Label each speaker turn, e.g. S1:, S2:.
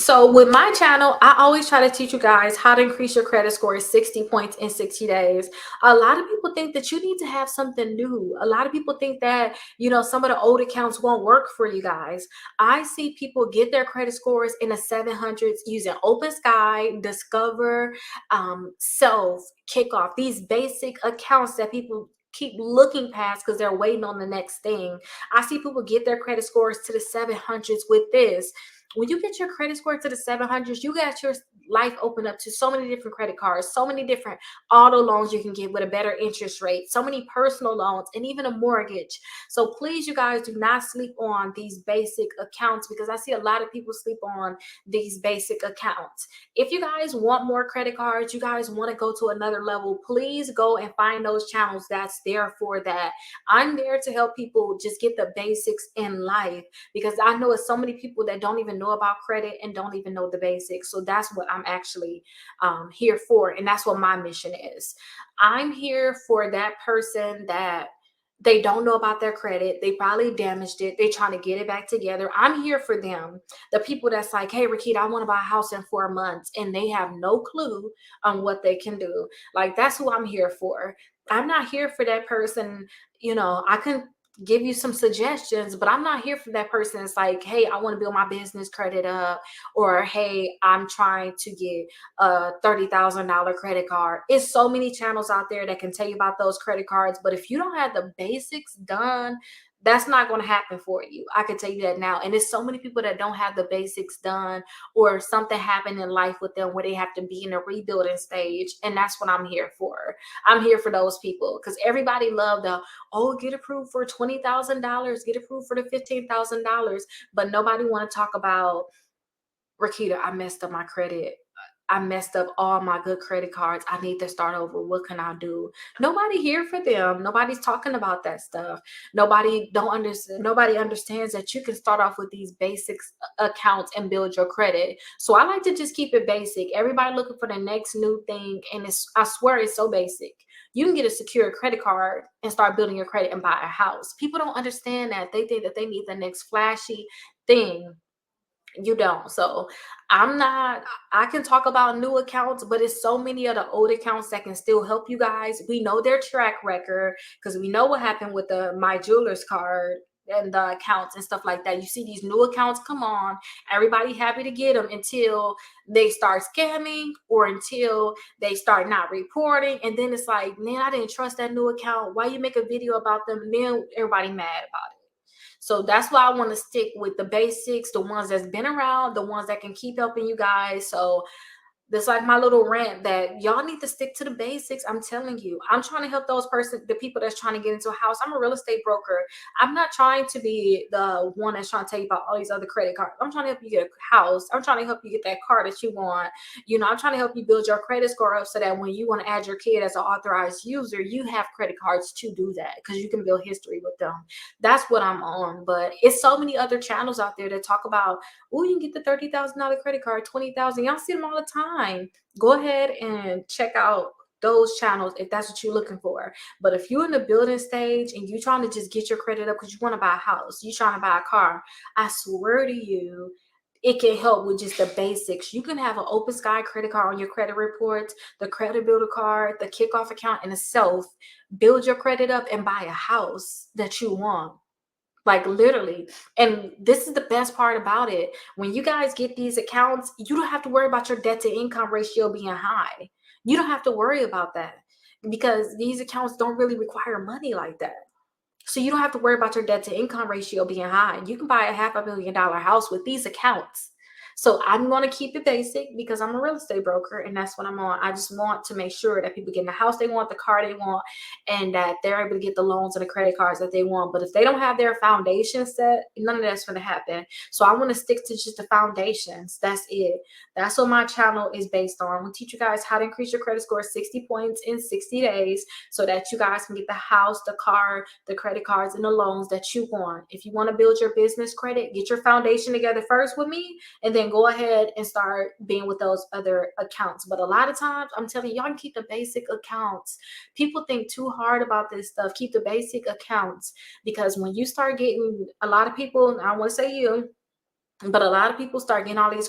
S1: So with my channel, I always try to teach you guys how to increase your credit score 60 points in 60 days. A lot of people think that you need to have something new. A lot of people think that, some of the old accounts won't work for you guys. I see people get their credit scores in the 700s using Open Sky, Discover, Self, Kickoff, these basic accounts that people keep looking past because they're waiting on the next thing. I see people get their credit scores to the 700s with this. When you get your credit score to the 700s, you got your life open up to so many different credit cards, so many different auto loans you can get with a better interest rate, so many personal loans, and even a mortgage. So please, you guys, do not sleep on these basic accounts, because I see a lot of people sleep on these basic accounts. If you guys want more credit cards, you guys want to go to another level, please go and find those channels that's there for that. I'm there to help people just get the basics in life, because I know it's so many people that don't even know about credit and don't even know the basics. So that's what I'm actually here for, and that's what my mission is. I'm here for that person that they don't know about their credit. They probably damaged it. They're trying to get it back together. I'm here for them. The people that's like, hey, Rickita, I want to buy a house in 4 months, and they have no clue on what they can do. Like, that's who I'm here for. I'm not here for that person. I can give you some suggestions, but I'm not here for that person. It's like, hey, I want to build my business credit up, or hey, I'm trying to get a $30,000 credit card. It's so many channels out there that can tell you about those credit cards, but if you don't have the basics done, that's not going to happen for you. I can tell you that now. And there's so many people that don't have the basics done, or something happened in life with them where they have to be in a rebuilding stage. And that's what I'm here for. I'm here for those people, because everybody loved the, oh, get approved for $20,000, get approved for the $15,000, but nobody want to talk about, Rickita, I messed up my credit. I messed up all my good credit cards. I need to start over. What can I do? Nobody here for them. Nobody's talking about that stuff. Nobody understands that you can start off with these basics accounts and build your credit. So I like to just keep it basic. Everybody looking for the next new thing, and I swear it's so basic. You can get a secure credit card and start building your credit and buy a house. People don't understand that. They think that they need the next flashy thing. You don't. So I can talk about new accounts, but it's so many of the old accounts that can still help you guys. We know their track record, because we know what happened with the My Jewelers card and the accounts and stuff like that. You see these new accounts come on, everybody happy to get them until they start scamming, or until they start not reporting. And then it's like, man, I didn't trust that new account. Why you make a video about them? And then everybody mad about it. So that's why I want to stick with the basics, the ones that's been around, the ones that can keep helping you guys. So that's like my little rant, that y'all need to stick to the basics. I'm telling you, I'm trying to help the people that's trying to get into a house. I'm a real estate broker. I'm not trying to be the one that's trying to tell you about all these other credit cards. I'm trying to help you get a house. I'm trying to help you get that car that you want. I'm trying to help you build your credit score up, so that when you want to add your kid as an authorized user, you have credit cards to do that, because you can build history with them. That's what I'm on. But it's so many other channels out there that talk about, oh, you can get the $30,000 credit card, 20,000. Y'all see them all the time. Go ahead and check out those channels if that's what you're looking for. But if you're in the building stage and you're trying to just get your credit up because you want to buy a house, you're trying to buy a car, I swear to you, it can help with just the basics. You can have an Open Sky credit card on your credit reports, the credit builder card, the kickoff account, and a self. Build your credit up and buy a house that you want. Like, literally. And this is the best part about it. When you guys get these accounts, you don't have to worry about your debt to income ratio being high. You don't have to worry about that, because these accounts don't really require money like that. So you don't have to worry about your debt to income ratio being high. You can buy a $500,000 house with these accounts. So I'm going to keep it basic, because I'm a real estate broker, and that's what I'm on. I just want to make sure that people get in the house they want, the car they want, and that they're able to get the loans and the credit cards that they want. But if they don't have their foundation set, none of that's going to happen. So I want to stick to just the foundations. That's it. That's what my channel is based on. I'm going to teach you guys how to increase your credit score 60 points in 60 days, so that you guys can get the house, the car, the credit cards, and the loans that you want. If you want to build your business credit, get your foundation together first with me, and then go ahead and start being with those other accounts. But a lot of times, I'm telling you, y'all can keep the basic accounts. People think too hard about this stuff. Keep the basic accounts, because when you start getting, a lot of people, I want to say you, but a lot of people start getting all these